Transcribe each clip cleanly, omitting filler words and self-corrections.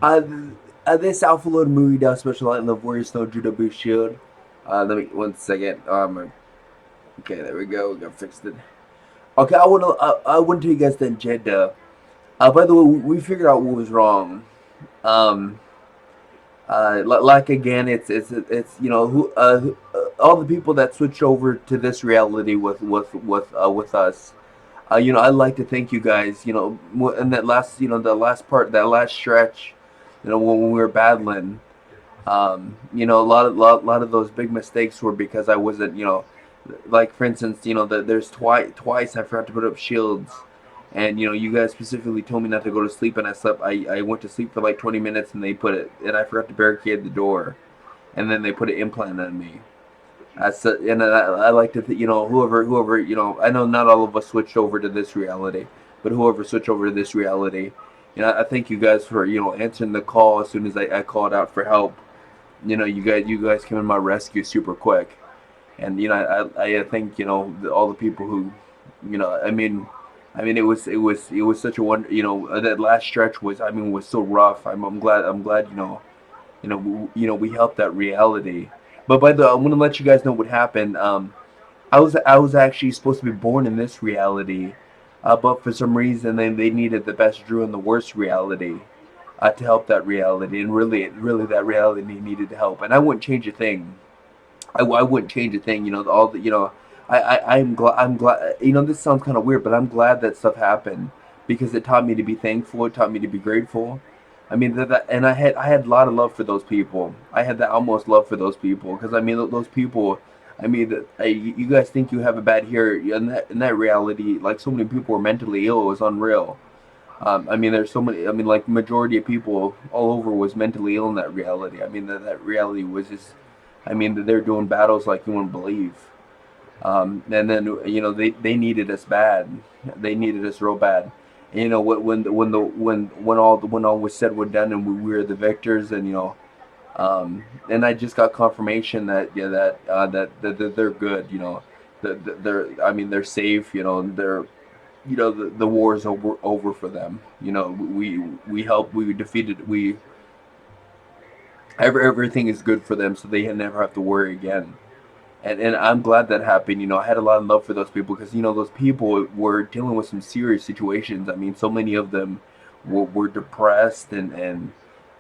Uh, this Alpha Load MuRiDa Special Light Love Warrior Snow Judo Boost Shield. Let me 1 second. Okay, there we go. We got fixed it. Okay, I want to tell you guys the agenda. By the way, we figured out what was wrong. Um, like again, it's who all the people that switched over to this reality with us. I'd like to thank you guys. In that last, the last part, that last stretch, when we were battling. A lot of those big mistakes were because I wasn't, like for instance, there's twice I forgot to put up shields, and you guys specifically told me not to go to sleep, and I slept. I went to sleep for like 20 minutes, and they put it, and I forgot to barricade the door, and then they put an implant on me. I like to, whoever, I know not all of us switched over to this reality, but whoever switched over to this reality, I thank you guys for answering the call as soon as I called out for help. You guys came in my rescue super quick, and I think all the people who, it was such a wonder. That last stretch was so rough. I'm glad we helped that reality. But I'm gonna let you guys know what happened. I was actually supposed to be born in this reality, but for some reason they needed the best Drew in the worst reality to help that reality, and really that reality needed help, and I wouldn't change a thing. I wouldn't change a thing. All the I'm glad. This sounds kind of weird, but I'm glad that stuff happened because it taught me to be thankful. It taught me to be grateful. I mean and I had a lot of love for those people. I had that almost love for those people because those people. You guys think you have it bad here in that reality. Like so many people were mentally ill. It was unreal. There's so many. Like majority of people all over was mentally ill in that reality. That reality was just. They're doing battles like you wouldn't believe. And then they needed us bad. They needed us real bad. And, when all was said and done, and we were the victors, and I just got confirmation that that they're good. That they're safe. The war is over for them. We helped. We defeated. Everything is good for them, so they never have to worry again. And I'm glad that happened. I had a lot of love for those people because those people were dealing with some serious situations. So many of them were depressed, and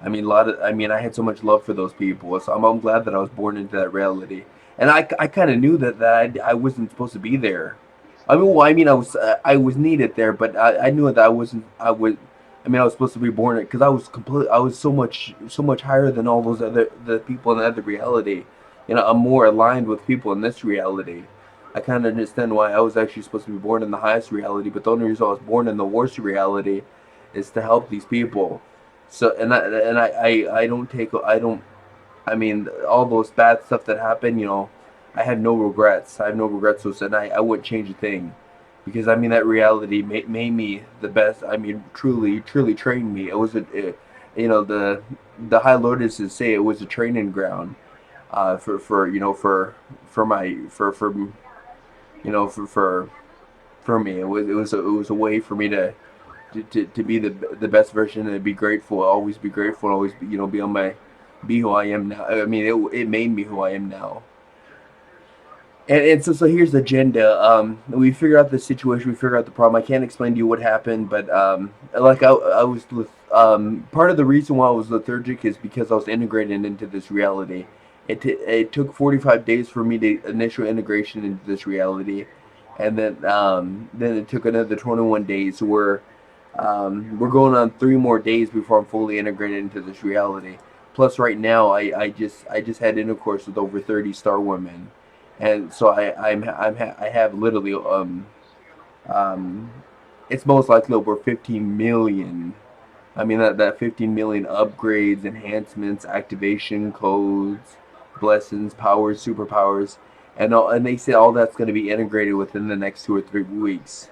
a lot of. I had so much love for those people, so I'm glad that I was born into that reality. And I kind of knew that I wasn't supposed to be there. I was needed there, but I knew that I wasn't. I was supposed to be born it because I was so much higher than all those other the people in the other reality. I'm more aligned with people in this reality. I kind of understand why I was actually supposed to be born in the highest reality, but the only reason I was born in the worst reality is to help these people. So, I don't take, I don't, all those bad stuff that happened, I have no regrets. I have no regrets. So, and I wouldn't change a thing. Because, that reality made me the best. Truly, truly trained me. It was the High Lotuses say it was a training ground for my for me. It was a way for me to be the best version and be grateful. Always be grateful. Always be on my be who I am now. It made me who I am now. And so here's the agenda. We figure out the situation. We figure out the problem. I can't explain to you what happened, but like I was part of the reason why I was lethargic is because I was integrated into this reality. It took 45 days for me to initial integration into this reality, and then it took another 21 days. We're going on 3 more days before I'm fully integrated into this reality. Plus, right now, I just had intercourse with over 30 star women, and so I have literally um it's most likely over 15 million. That 15 million upgrades, enhancements, activation codes, blessings, powers, superpowers, and they say all that's going to be integrated within the next 2 or 3 weeks.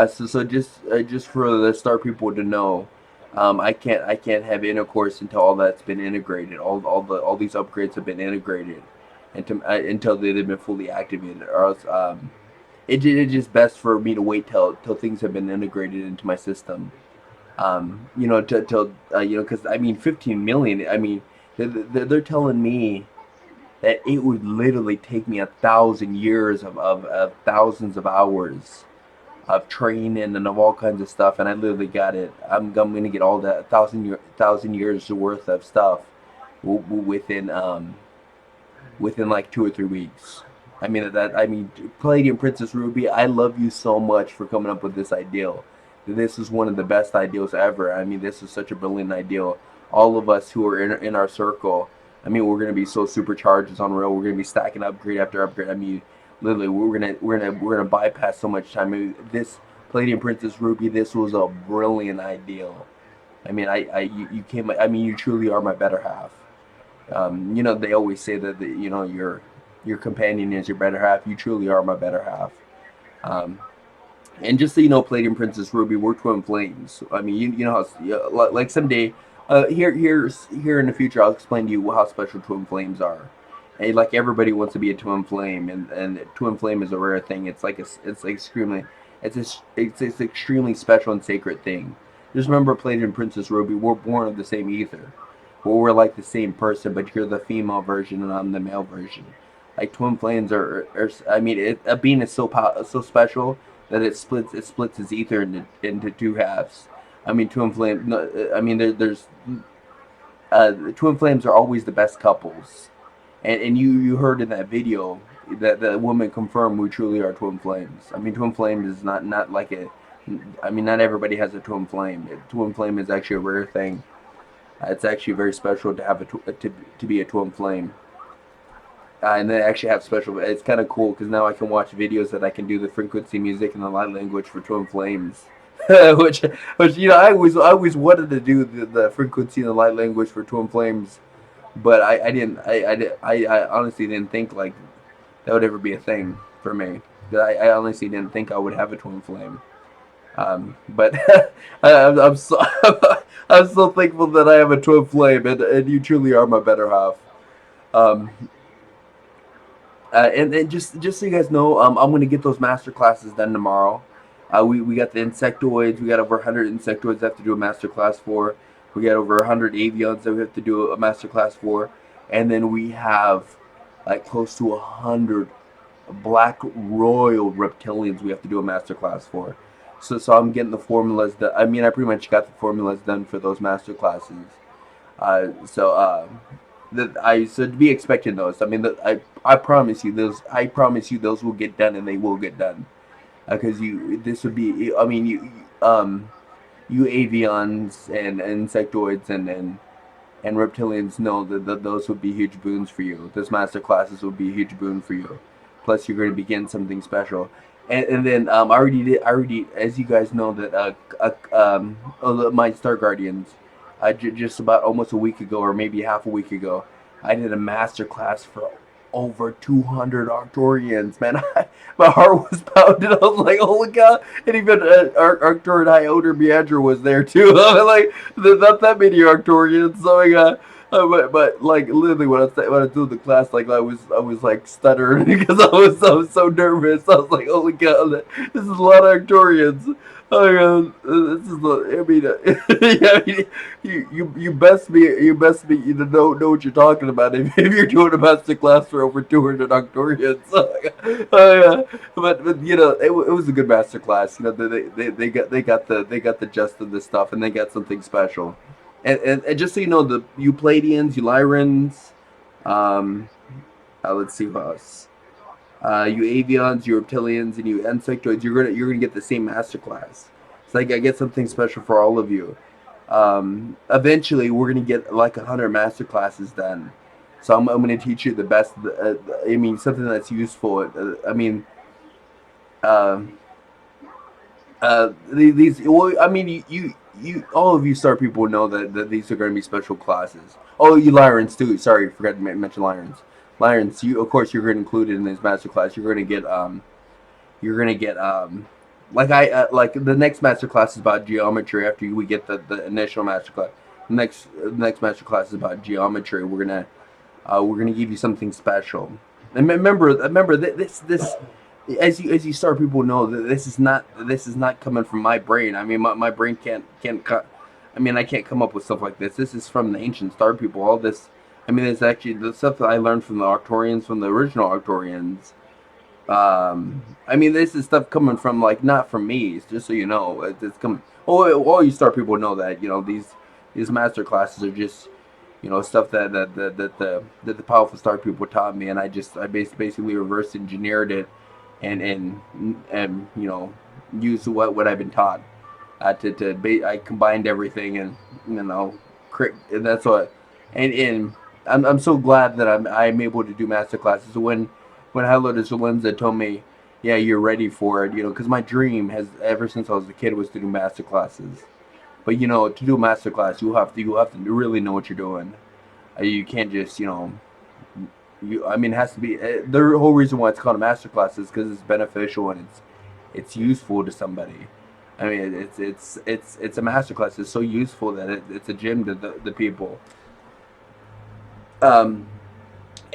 So just for the star people to know, I can't have intercourse until all that's been integrated. All these upgrades have been integrated, until they've been fully activated. Or else, it's just best for me to wait till things have been integrated into my system. You know, to you know, because I mean, 15 million. I mean, they're telling me that it would literally take me 1,000 years of thousands of hours of training and of all kinds of stuff, and I literally got it. I'm gonna get all that thousand years worth of stuff within within like 2 or 3 weeks. I mean, Palladium Princess Ruby, I love you so much for coming up with this ideal. This is one of the best ideals ever. I mean, this is such a brilliant ideal. All of us who are in our circle, I mean, we're gonna be so supercharged. It's unreal. We're gonna be stacking upgrade after upgrade. I mean, literally, we're gonna bypass so much time. I mean, this Palladium Princess Ruby, this was a brilliant ideal. I mean, you came. I mean, you truly are my better half. You know, they always say that you know your companion is your better half. You truly are my better half. Um, and just so you know, Palladium Princess Ruby, we're twin flames. I mean, you know how like someday, here in the future, I'll explain to you how special twin flames are. And like everybody wants to be a twin flame, and twin flame is a rare thing. It's like extremely it's extremely special and sacred thing. Just remember, Palladium Princess Ruby, we're born of the same ether. Well, we're like the same person, but you're the female version and I'm the male version. Like twin flames are I mean, a being is so special that it splits its ether into two halves. I mean, twin flame. No, I mean, there's twin flames are always the best couples, and you heard in that video that the woman confirmed we truly are twin flames. I mean, twin flame is not like a. I mean, not everybody has a twin flame. Twin flame is actually a rare thing. It's actually very special to have to be a twin flame. And they actually have special. It's kind of cool because now I can watch videos that I can do the frequency music and the light language for twin flames, which you know I always wanted to do the frequency and the light language for twin flames, but I honestly didn't think like that would ever be a thing for me. I honestly didn't think I would have a twin flame. But I'm so I'm so thankful that I have a twin flame, and you truly are my better half. Um, and just so you guys know, I'm gonna get those master classes done tomorrow. We got the insectoids. We got over 100 insectoids I have to do a master class for. We got over 100 avians that we have to do a master class for, and then we have like close to 100 black royal reptilians we have to do a master class for. So I'm getting the formulas that I mean I pretty much got the formulas done for those master classes. So that I so to be expecting those. I mean, I promise you those. I promise you those will get done, and they will get done. Because you this would be. I mean you avians and insectoids and reptilians know that those would be huge boons for you. Those master classes would be a huge boon for you. Plus, you're going to begin something special. And then I already, as you guys know, that my Star Guardians, just about almost a week ago, or maybe half a week ago, I did a master class for over 200 Arcturians. Man, my heart was pounding. I was like, "Holy cow!" And even Arcturian High Elder Meandra was there too. I mean, like, there's not that many Arcturians. So I got. But like literally when I was doing the class, like I was like stuttering because I was so nervous. I was like, "Holy cow, this is a lot of Arcturians." Oh my god, this is the. I mean, yeah, I mean, you best be you know what you're talking about if you're doing a master class for over 200 Arcturians. Oh, yeah. But you know it was a good master class. You know they got the gist of this stuff and they got something special. And just so you know, the you Pleiadians, you Lyrans, um, let's see what else. You avians, you reptilians, and you insectoids, you're gonna get the same master class. It's like I get something special for all of you. Eventually, we're gonna get like 100 master classes done. So I'm gonna teach you the best. I mean, something that's useful. I mean, um, these. Well, I mean, all of you star people know that these are going to be special classes. Oh, you Lyrans too. Sorry, forgot to mention Lyrans. Lyrans, you of course you're going to include it in this master class. You're going to get like like the next master class is about geometry. After we get the initial master class, the next master class is about geometry. We're gonna give you something special. And remember this as you start people know that this is not coming from my brain. I mean, my brain can't cut. I mean, I can't come up with stuff like this. This is from the ancient star people. All this. I mean, it's actually the stuff that I learned from the Arcturians, from the original Arcturians. I mean, this is stuff coming from, like, not from me. Just so you know, it's coming. All you star people know that, these master classes are just, stuff that the powerful star people taught me, and I basically reverse engineered it, and used what I've been taught. I combined everything, and and that's what. And I'm so glad that I'm able to do master classes. When Hello to Shalinza told me, yeah, you're ready for it, because my dream has, ever since I was a kid, was to do master classes. But to do a master class, you have to really know what you're doing. You can't just, I mean, it has to be. The whole reason why it's called a master class is because it's beneficial, and it's useful to somebody. I mean, it's a master class. It's so useful that it's a gym to the people. Um,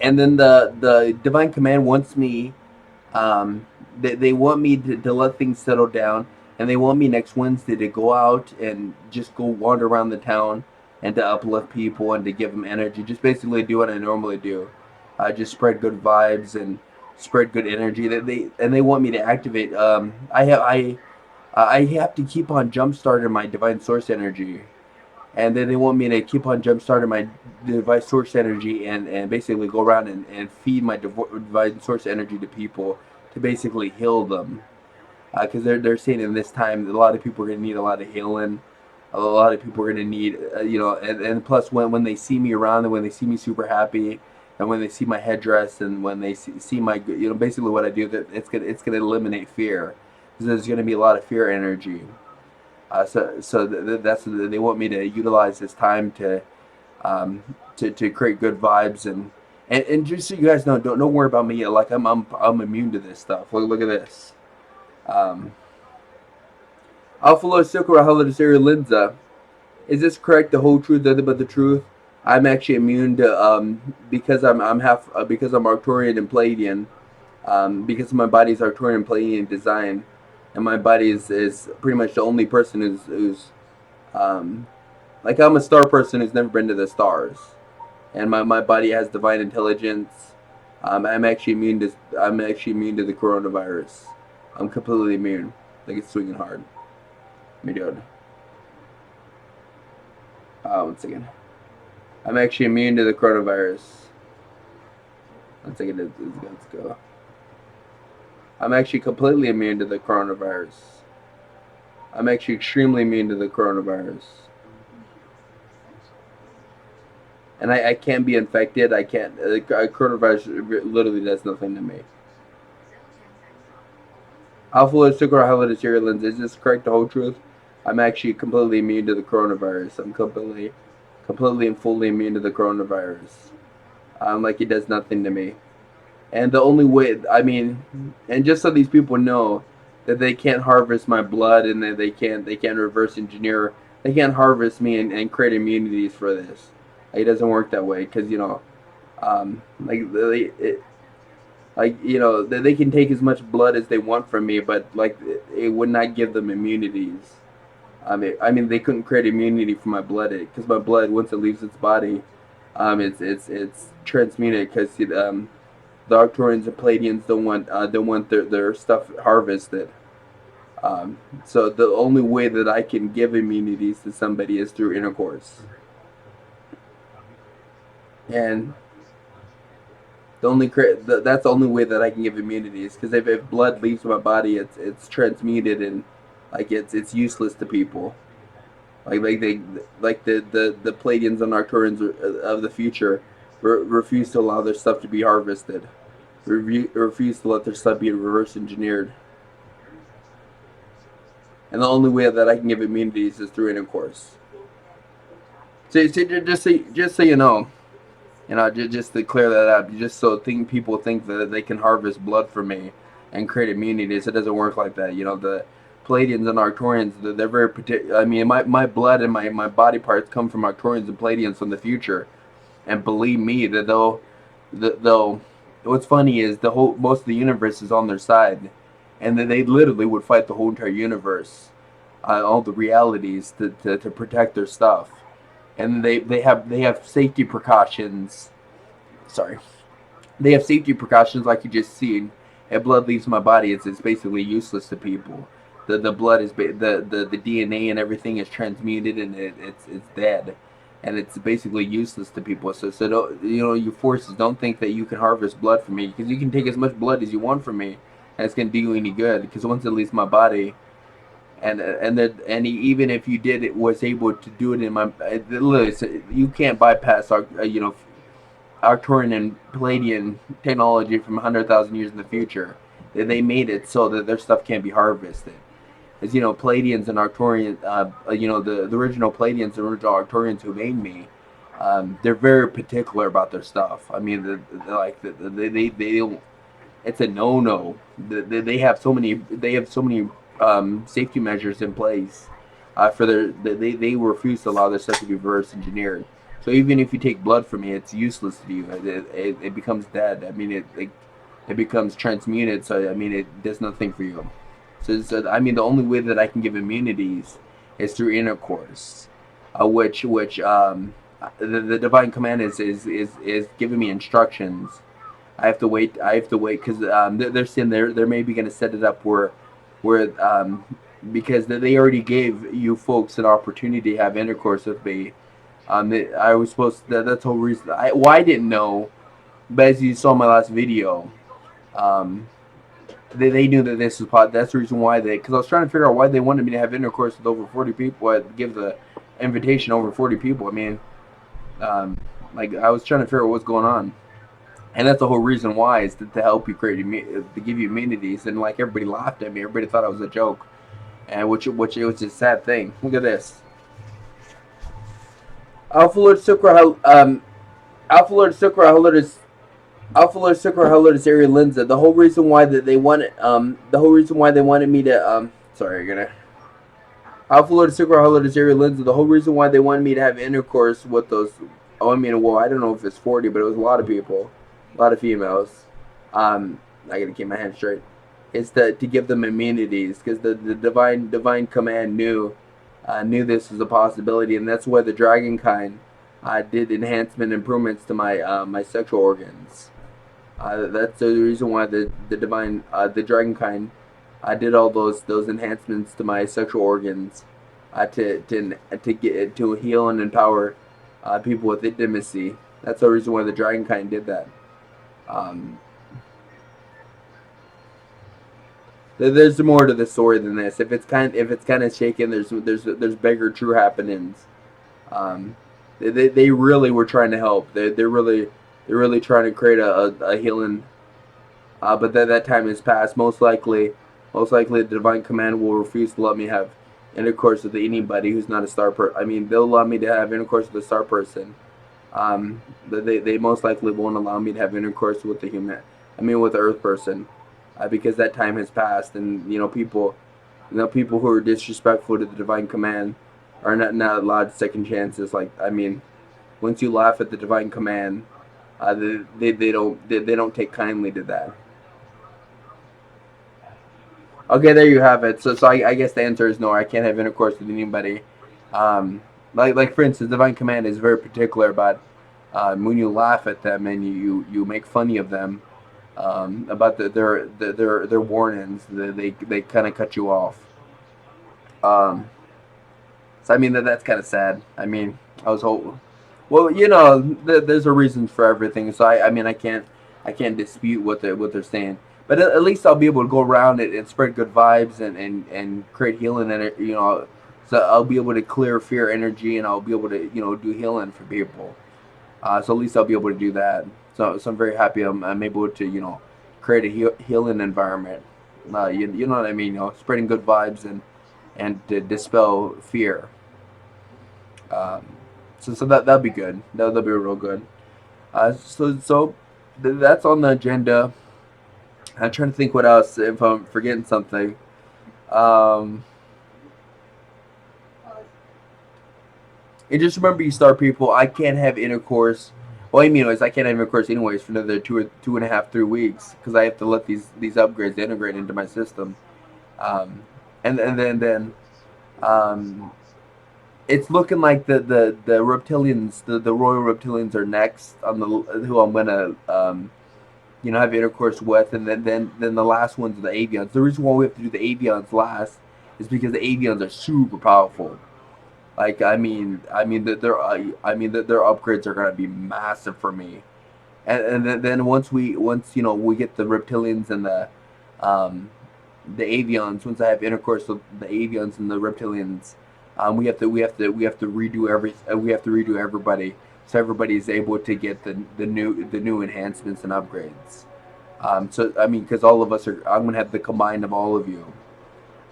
and then the divine command wants me. They want me to let things settle down, and they want me next Wednesday to go out and just go wander around the town, and to uplift people, and to give them energy. Just basically do what I normally do. Just spread good vibes and spread good energy. They want me to activate. I have to keep on jump starting my divine source energy, and then they want me to keep on jump starting my divine source energy, and basically go around and feed my divine source energy to people, to basically heal them, because they're saying in this time a lot of people are going to need a lot of healing. A lot of people are going to need, and plus when they see me around, and when they see me super happy, and when they see my headdress, and when they see my, basically what I do, that it's gonna eliminate fear, because there's going to be a lot of fear energy. That's, they want me to utilize this time to create good vibes, and just so you guys know, don't worry about me. Like, I'm immune to this stuff. Look at this. Um, Alpha Lo Silkra Halidasiri Linza. Is this correct? The whole truth, nothing but the truth. I'm actually immune to, because I'm half, because I'm Arcturian and Pleiadian, because my body's Arcturian and Pleiadian design, and my body is pretty much the only person who's um, like, I'm a star person who's never been to the stars, and my body has divine intelligence. I'm actually immune to the coronavirus. I'm completely immune. Like, it's swinging hard. Let me do it. 1 second. I'm actually immune to the coronavirus. 1 second. Let's go. I'm actually completely immune to the coronavirus. I'm actually extremely immune to the coronavirus. And I can't be infected. I can't. Coronavirus literally does nothing to me. Alpha Ireland. Is this correct? The whole truth? I'm actually completely immune to the coronavirus. I'm completely and fully immune to the coronavirus. Like, it does nothing to me. And the only way, I mean, and just so these people know that they can't harvest my blood, and that they can't reverse engineer, they can't harvest me and create immunities for this. Like, it doesn't work that way, because they can take as much blood as they want from me, but, like, it would not give them immunities. I mean, they couldn't create immunity for my blood, because my blood, once it leaves its body, it's transmuted, because the Arcturians and Pleiadians don't want their stuff harvested. So the only way that I can give immunities to somebody is through intercourse, and that's the only way that I can give immunities. Because if blood leaves my body, it's transmuted, and, like, it's useless to people. The Pleiadians and Arcturians of the future refuse to allow their stuff to be harvested. Refuse to let their stuff be reverse engineered. And the only way that I can give immunities is through intercourse. So just so you know, just to clear that up, just so people think that they can harvest blood from me and create immunities. It doesn't work like that. The Pleiadians and Arcturians, they're very particular. I mean, my blood and my body parts come from Arcturians and Pleiadians from the future, and believe me, that they'll what's funny is most of the universe is on their side, and then they literally would fight the whole entire universe, all the realities to protect their stuff, and they have safety precautions. Sorry, they have safety precautions like you just seen. If blood leaves my body, it's basically useless to people. The blood is the DNA and everything is transmuted and it's dead, and it's basically useless to people. So don't, you forces don't think that you can harvest blood from me, because you can take as much blood as you want from me, and it's gonna do you any good. Because once it leaves my body, and even if you did it was able to do it in my literally, you can't bypass our Arcturian and Pleiadian technology from 100,000 years in the future. They made it so that their stuff can't be harvested. As Pleiadians and Arcturian, the original Pleiadians and original Arcturians who made me, they're very particular about their stuff. I mean, they don't. It's a no-no. They have so many safety measures in place for they refuse to allow their stuff to be reverse engineered. So even if you take blood from me, it's useless to you. It becomes dead. I mean, it becomes transmuted. So I mean, it does nothing for you. So I mean, the only way that I can give immunities is through intercourse, which the divine command is giving me instructions. I have to wait. I have to wait because they're saying they're maybe going to set it up where because they already gave you folks an opportunity to have intercourse with me. I was supposed to, that's the whole reason. I didn't know, but as you saw in my last video, um, they knew that this was pot. That's the reason why because I was trying to figure out why they wanted me to have intercourse with over 40 people. I'd give the invitation over 40 people. I mean, um, like I was trying to figure out what's going on. And that's the whole reason why is to help you create to give you immunities. And like everybody laughed at me, everybody thought it was a joke, and which it was a sad thing. Look at this. Alpha Lord Sucra, Alpha Lord Sucra Haludis, Alpha Lord Sucra Haludis Area Linza. The whole reason why that they wanted the whole reason why they wanted me to sorry, you're gonna Alpha Lord Sucra Haludis Area Linza. The whole reason why they wanted me to have intercourse with those. Oh, I mean, well, I don't know if it's 40, but it was a lot of people, a lot of females. I gotta keep my hands straight. It's to give them immunities, because the divine command knew this was a possibility, and that's why the dragon kind did enhancement improvements to my sexual organs. That's the reason why the dragon kind did all those enhancements to my sexual organs to heal and empower people with intimacy. That's the reason why the dragon kind did that. Um, there's more to the story than this. If it's kind of shaken, there's bigger true happenings. Um, they really were trying to help. They're really trying to create a healing. But that time has passed. Most likely, the divine command will refuse to let me have intercourse with anybody who's not a star person. I mean, they'll allow me to have intercourse with a star person. But they most likely won't allow me to have intercourse with the human. I mean, with the Earth person, because that time has passed, and people who are disrespectful to the divine command are not allowed second chances. Like, I mean, once you laugh at the divine command, they don't take kindly to that. Okay, there you have it. So I guess the answer is no. I can't have intercourse with anybody. Like for instance, divine command is very particular about when you laugh at them and you make funny of them about their warnings. They kind of cut you off. Um, so I mean that's kind of sad. I mean I was hoping. Well, there's a reason for everything. So I mean I can't dispute what they're saying. But at least I'll be able to go around it and spread good vibes and create healing and so I'll be able to clear fear energy, and I'll be able to do healing for people. So at least I'll be able to do that. So I'm very happy I'm able to create a healing environment. You know what I mean? Spreading good vibes and to dispel fear. Um, so that'll be good. That'll be real good. That's on the agenda. I'm trying to think what else if I'm forgetting something. Um, and just remember, you star people, I can't have intercourse Well, I mean, is I can't have intercourse anyways for another 2.5, 3 weeks because I have to let these upgrades integrate into my system. Um, and then um, it's looking like the reptilians, the royal reptilians are next on the who I'm gonna have intercourse with, and then the last ones are the avians. The reason why we have to do the avians last is because the avians are super powerful. Like I mean that their upgrades are gonna be massive for me. And then once we get the reptilians and um, the avians. Once I have intercourse with the avians and the reptilians, we have to redo everybody, so everybody is able to get the new enhancements and upgrades. So I mean, because all of us are, I'm gonna have the combine of all of you.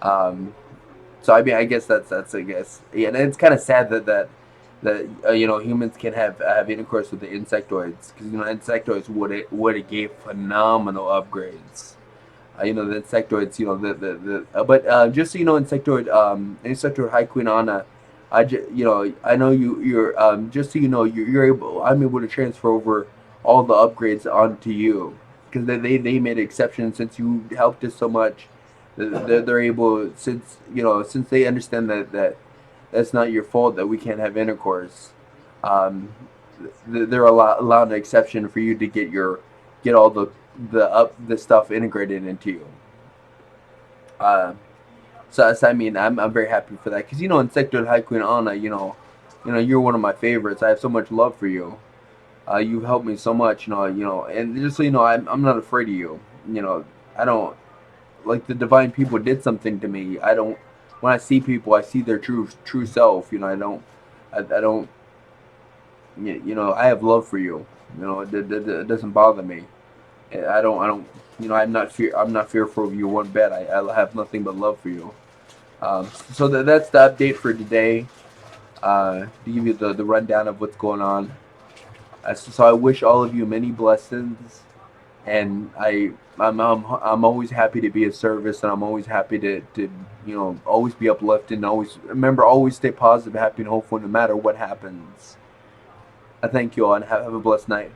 Um, so I mean, I guess that's I guess, yeah, and it's kind of sad that humans can have intercourse with the insectoids, because insectoids would have gave phenomenal upgrades. The insectoids, but just so you know, insectoid High Queen Anna, I know just so you know, I'm able to transfer over all the upgrades onto you, because they made an exception since you helped us so much. They're able, since they understand that that's not your fault that we can't have intercourse. Um, they're allowed an exception for you to get all the stuff integrated into you. Uh, so I mean, I'm very happy for that, because in Sector High Queen Anna, you're one of my favorites. I have so much love for you. You've helped me so much, and just so you know, I'm not afraid of you. I don't, like, the divine people did something to me. I don't, when I see people, I see their true self. I don't, I have love for you. It doesn't bother me. I don't. I'm not fearful of you one bit. I have nothing but love for you. So that's the update for today. To give you the rundown of what's going on. So I wish all of you many blessings, and I'm always happy to be of service, and I'm always happy to always be uplifted, and always remember, always stay positive, happy, and hopeful no matter what happens. I thank you all, and have a blessed night.